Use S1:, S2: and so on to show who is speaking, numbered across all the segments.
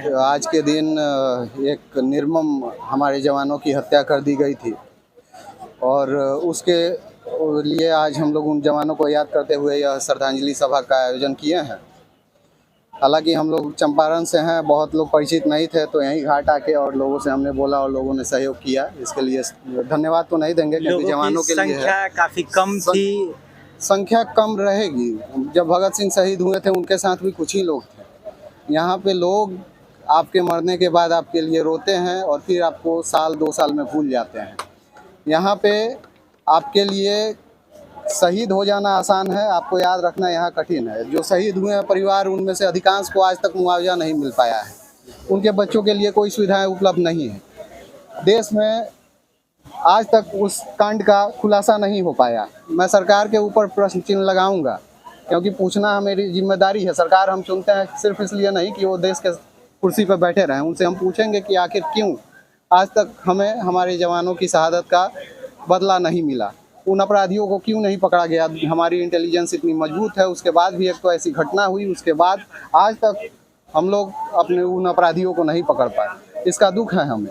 S1: आज के दिन एक निर्मम हमारे जवानों की हत्या कर दी गई थी और उसके लिए आज हम लोग उन जवानों को याद करते हुए यह श्रद्धांजलि सभा का आयोजन किए हैं। हालांकि हम लोग चंपारण से हैं, बहुत लोग परिचित नहीं थे, तो यहीं घाट आके और लोगों से हमने बोला और लोगों ने सहयोग किया। इसके लिए धन्यवाद तो नहीं देंगे क्योंकि जवानों के लिए
S2: संख्या काफ़ी कम थी।
S1: संख्या कम रहेगी। जब भगत सिंह शहीद हुए थे उनके साथ भी कुछ ही लोग थे। यहाँ पे लोग आपके मरने के बाद आपके लिए रोते हैं और फिर आपको साल 2 साल में भूल जाते हैं। यहाँ पे आपके लिए शहीद हो जाना आसान है, आपको याद रखना यहाँ कठिन है। जो शहीद हुए हैं परिवार, उनमें से अधिकांश को आज तक मुआवजा नहीं मिल पाया है। उनके बच्चों के लिए कोई सुविधाएं उपलब्ध नहीं है। देश में आज तक उस कांड का खुलासा नहीं हो पाया। मैं सरकार के ऊपर प्रश्न चिन्ह लगाऊंगा क्योंकि पूछना मेरी जिम्मेदारी है। सरकार हम चुनते हैं सिर्फ इसलिए नहीं कि वो देश के कुर्सी पर बैठे रहें। उनसे हम पूछेंगे कि आखिर क्यों आज तक हमें हमारे जवानों की शहादत का बदला नहीं मिला, उन अपराधियों को क्यों नहीं पकड़ा गया। हमारी इंटेलिजेंस इतनी मजबूत है, उसके बाद भी एक तो ऐसी घटना हुई, उसके बाद आज तक हम लोग अपने उन अपराधियों को नहीं पकड़ पाए। इसका दुख है हमें।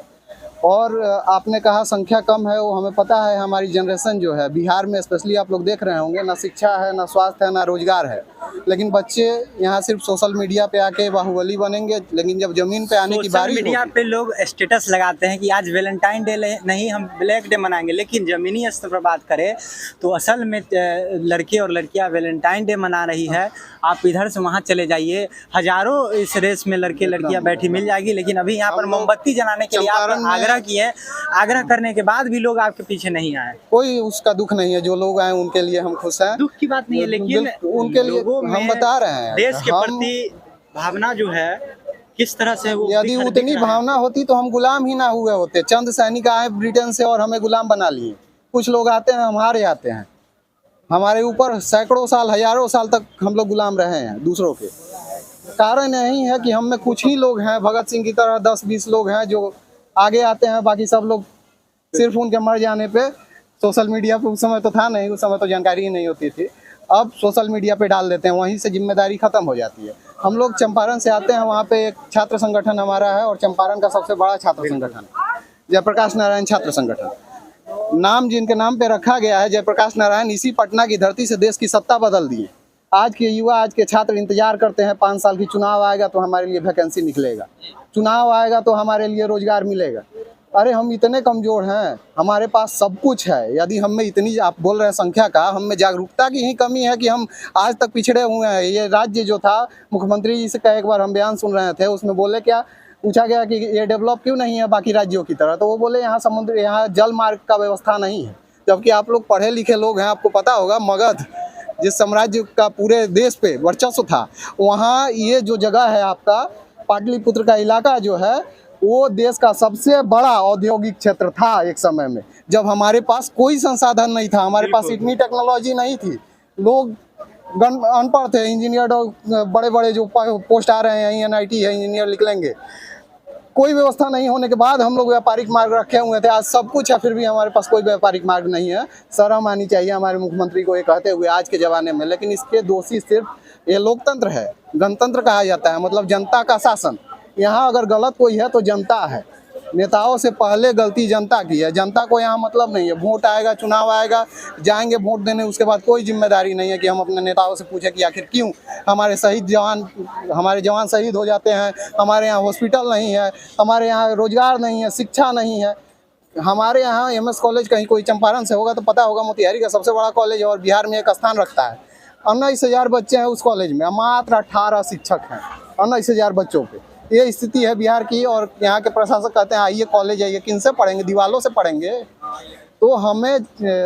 S1: और आपने कहा संख्या कम है, वो हमें पता है। हमारी जनरेशन जो है बिहार में स्पेशली आप लोग देख रहे होंगे, ना शिक्षा है, ना स्वास्थ्य है, ना रोजगार है। लेकिन बच्चे यहाँ सिर्फ सोशल मीडिया पे आके बाहुबली बनेंगे, लेकिन जब जमीन पे आने की बारी
S2: सोशल मीडिया पे लोग स्टेटस लगाते हैं कि आज वैलेंटाइन डे नहीं, हम ब्लैक डे मनाएंगे। लेकिन ज़मीनी स्तर पर बात करें तो असल में लड़के और लड़कियाँ वैलेंटाइन डे मना रही है। आप इधर से वहाँ चले जाइए, हज़ारों इस रेस में लड़के लड़कियाँ बैठी मिल जाएगी। लेकिन अभी यहाँ पर मोमबत्ती जलाने के लिए आप आग्रह किए, आग्रह करने के बाद भी लोग आपके पीछे नहीं आए।
S1: कोई उसका दुख नहीं है। जो लोग आए उनके लिए हम खुश हैं।
S2: दुख की बात नहीं है, लेकिन
S1: उनके लिए हम बता रहे हैं
S2: देश के प्रति भावना जो है किस तरह से वो,
S1: यदि उतनी भावना होती तो हम गुलाम ही ना हुए होते। चंद सैनिक आए ब्रिटेन से और हमें गुलाम बना लिए। कुछ लोग आते हैं, हमारे आते हैं, हमारे ऊपर सैकड़ों साल, हजारों साल तक हम लोग गुलाम रहे हैं दूसरों के। कारण यही है कि हम में कुछ ही लोग हैं, भगत सिंह की तरह 10-20 लोग हैं जो आगे आते हैं। बाकी सब लोग सिर्फ उनके मर जाने पे सोशल मीडिया पे, उस समय तो था नहीं, उस समय तो जानकारी ही नहीं होती थी, अब सोशल मीडिया पे डाल देते हैं, वहीं से जिम्मेदारी खत्म हो जाती है। हम लोग चंपारण से आते हैं, वहाँ पे एक छात्र संगठन हमारा है और चंपारण का सबसे बड़ा छात्र संगठन जयप्रकाश नारायण छात्र संगठन। नाम जिनके नाम पे रखा गया है जयप्रकाश नारायण, इसी पटना की धरती से देश की सत्ता बदल दी। आज के युवा, आज के छात्र इंतजार करते हैं 5 साल की चुनाव आएगा तो हमारे लिए वैकेंसी निकलेगा, चुनाव आएगा तो हमारे लिए रोजगार मिलेगा। अरे हम इतने कमजोर हैं, हमारे पास सब कुछ है। यदि हम में इतनी, आप बोल रहे हैं संख्या का, हम में जागरूकता की ही कमी है कि हम आज तक पिछड़े हुए हैं। ये राज्य जो था, मुख्यमंत्री जी से का एक बार हम बयान सुन रहे थे, उसमें बोले क्या, पूछा गया कि ये डेवलप क्यों नहीं है बाकी राज्यों की तरह, तो वो बोले यहाँ समुद्र, यहाँ जल मार्ग का व्यवस्था नहीं है। जबकि आप लोग पढ़े लिखे लोग हैं, आपको पता होगा मगध जिस साम्राज्य का पूरे देश पे वर्चस्व था, वहाँ ये जो जगह है आपका पाटलिपुत्र का इलाका जो है, वो देश का सबसे बड़ा औद्योगिक क्षेत्र था एक समय में, जब हमारे पास कोई संसाधन नहीं था, हमारे पास इतनी टेक्नोलॉजी नहीं थी। लोग अनपढ़ थे, इंजीनियर, बड़े बड़े जो पोस्ट आ रहे हैं, NIT है, इंजीनियर लिख लेंगे। कोई व्यवस्था नहीं होने के बाद हम लोग व्यापारिक मार्ग रखे हुए थे। आज सब कुछ है, फिर भी हमारे पास कोई व्यापारिक मार्ग नहीं है। शर्म आनी चाहिए हमारे मुख्यमंत्री को ये कहते हुए आज के ज़माने में। लेकिन इसके दोषी सिर्फ ये लोकतंत्र है, गणतंत्र कहा जाता है, मतलब जनता का शासन। यहाँ अगर गलत कोई है तो जनता है। नेताओं से पहले गलती जनता की है। जनता को यहाँ मतलब नहीं है। वोट आएगा, चुनाव आएगा, जाएंगे वोट देने, उसके बाद कोई जिम्मेदारी नहीं है कि हम अपने नेताओं से पूछें कि आखिर क्यों हमारे जवान शहीद हो जाते हैं, हमारे यहाँ हॉस्पिटल नहीं है, हमारे यहाँ रोजगार नहीं है, शिक्षा नहीं है। हमारे यहाँ MS कॉलेज, कहीं कोई चंपारण से होगा तो पता होगा, मोतिहारी का सबसे बड़ा कॉलेज और बिहार में एक स्थान रखता है। 19,000 बच्चे हैं उस कॉलेज में, मात्र 18 शिक्षक हैं 19,000 बच्चों पे। ये स्थिति है बिहार की। और यहाँ के प्रशासक कहते हैं आइए कॉलेज आइए, किनसे पढ़ेंगे, दीवालों से पढ़ेंगे। तो हमें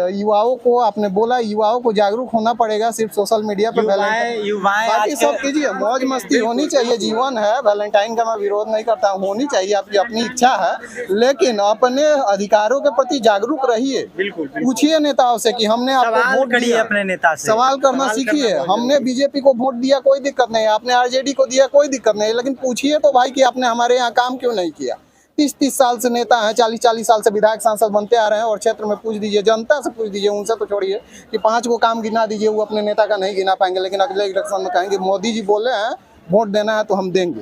S1: युवाओं को, आपने बोला युवाओं को जागरूक होना पड़ेगा। सिर्फ सोशल मीडिया पे बाकी सब कीजिए, मौज मस्ती होनी चाहिए, जीवन है। वैलेंटाइन का मैं विरोध नहीं करता हूँ, होनी चाहिए, आपकी अपनी इच्छा है, लेकिन अपने अधिकारों के प्रति जागरूक रहिए। पूछिए नेताओं से कि हमने आपको वोट दिया,
S2: अपने नेता से
S1: सवाल करना सीखिए। हमने BJP को वोट दिया, कोई दिक्कत नहीं, आपने RJD को दिया, कोई दिक्कत नहीं, लेकिन पूछिए तो भाई कि आपने हमारे यहाँ काम क्यों नहीं किया। 30-30 साल से नेता हैं, 40-40 साल से विधायक सांसद बनते आ रहे हैं, और क्षेत्र में पूछ दीजिए, जनता से पूछ दीजिए, उनसे तो छोड़िए कि 5 को काम गिना दीजिए, वो अपने नेता का नहीं गिना पाएंगे। लेकिन अगले इलेक्शन में कहेंगे मोदी जी बोले हैं वोट देना है तो हम देंगे।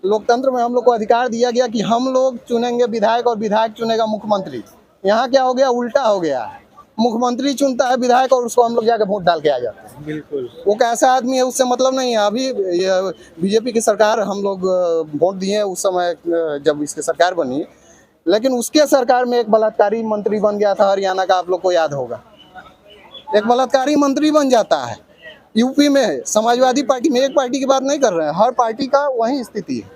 S1: लोकतंत्र में हम लोग को अधिकार दिया गया कि हम लोग चुनेंगे विधायक और विधायक चुनेगा मुख्यमंत्री। यहाँ क्या हो गया, उल्टा हो गया। मुख्यमंत्री चुनता है विधायक और उसको हम लोग जाकर वोट डाल के आ जाते हैं।
S2: बिल्कुल।
S1: वो कैसा आदमी है उससे मतलब नहीं है। अभी बीजेपी की सरकार हम लोग वोट दिए उस समय जब इसकी सरकार बनी, लेकिन उसके सरकार में एक बलात्कारी मंत्री बन गया था हरियाणा का, आप लोग को याद होगा। एक बलात्कारी मंत्री बन जाता है यूपी में, समाजवादी पार्टी में। एक पार्टी की बात नहीं कर रहे हैं, हर पार्टी का वही स्थिति है।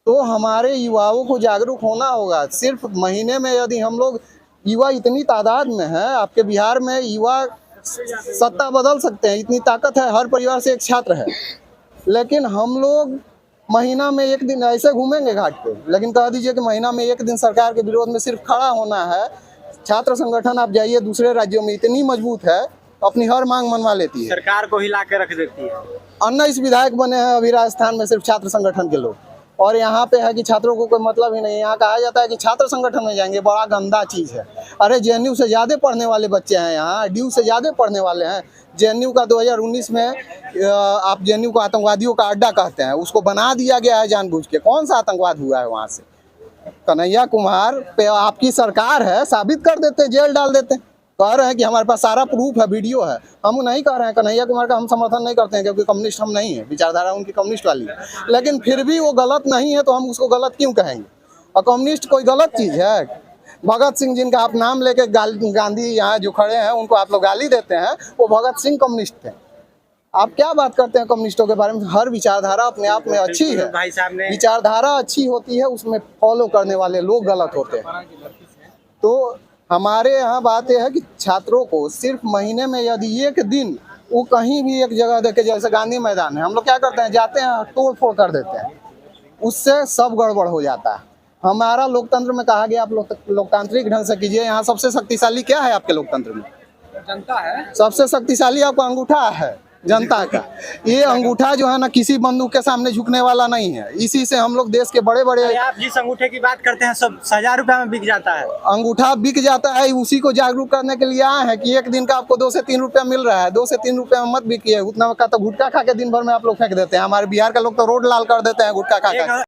S1: तो हमारे युवाओं को जागरूक होना होगा। सिर्फ महीने में यदि हम लोग, युवा इतनी तादाद में है आपके बिहार में, युवा सत्ता बदल सकते हैं, इतनी ताकत है। हर परिवार से एक छात्र है, लेकिन हम लोग महीना में एक दिन ऐसे घूमेंगे घाट पे। लेकिन कह दीजिए कि महीना में एक दिन सरकार के विरोध में सिर्फ खड़ा होना है। छात्र संगठन आप जाइए दूसरे राज्यों में, इतनी मजबूत है, अपनी हर मांग मनवा लेती है,
S2: सरकार को हिला के रख देती है।
S1: 19 विधायक बने हैं अभी राजस्थान में सिर्फ छात्र संगठन के लोग। और यहाँ पे है कि छात्रों को कोई मतलब ही नहीं। यहाँ कहा जाता है कि छात्र संगठन में जाएंगे, बड़ा गंदा चीज़ है। अरे जेएनयू से ज़्यादा पढ़ने वाले बच्चे हैं यहाँ, ड्यू से ज़्यादा पढ़ने वाले हैं। जेएनयू का 2019 में आप जेएनयू को आतंकवादियों का अड्डा कहते हैं, उसको बना दिया गया है जानबूझ के। कौन सा आतंकवाद हुआ है वहाँ से? कन्हैया कुमार पे आपकी सरकार है, साबित कर देते, जेल डाल देते। कह रहे हैं कि हमारे पास सारा प्रूफ है, वीडियो है। हम नहीं कह रहे हैं, कन्हैया कुमार का हम समर्थन नहीं करते हैं, क्योंकि कम्युनिस्ट हम नहीं है, विचारधारा उनकी कम्युनिस्ट वाली है। लेकिन फिर भी वो गलत नहीं है तो हम उसको गलत क्यों कहेंगे? और कम्युनिस्ट कोई गलत चीज़ है? भगत सिंह जिनका आप नाम लेके गांधी यहाँ जो खड़े हैं उनको आप लोग गाली देते हैं, वो भगत सिंह कम्युनिस्ट थे। आप क्या बात करते हैं कम्युनिस्टों के बारे में? हर विचारधारा अपने आप में अच्छी है।
S2: भाई साहब ने
S1: विचारधारा अच्छी होती है, उसमें फॉलो करने वाले लोग गलत होते हैं। तो हमारे यहाँ बात यह है कि छात्रों को सिर्फ महीने में यदि एक दिन वो कहीं भी एक जगह देखे, जैसे गांधी मैदान है, हम लोग क्या करते हैं, जाते हैं तोड़ फोड़ कर देते हैं, उससे सब गड़बड़ हो जाता है। हमारा लोकतंत्र में कहा गया आप लोकतांत्रिक ढंग से कीजिए। यहाँ सबसे शक्तिशाली क्या है आपके लोकतंत्र में?
S2: जनता है।
S1: सबसे शक्तिशाली आपका अंगूठा है, जनता का। ये अंगूठा जो है ना, किसी बंदूक के सामने झुकने वाला नहीं है। इसी से हम लोग देश के बड़े बड़े,
S2: आप जिस अंगूठे की बात करते हैं सब 1000 रुपए में बिक जाता है।
S1: अंगूठा बिक जाता है, उसी को जागरूक करने के लिए आए हैं कि एक दिन का आपको 2 से 3 रुपया मिल रहा है। 2 से 3 रुपया में मत बिकिए, उतना का तो गुटखा खा के दिन भर में आप लोग फेंक देते हैं। हमारे बिहार के लोग तो रोड लाल कर देते हैं गुटखा खा के।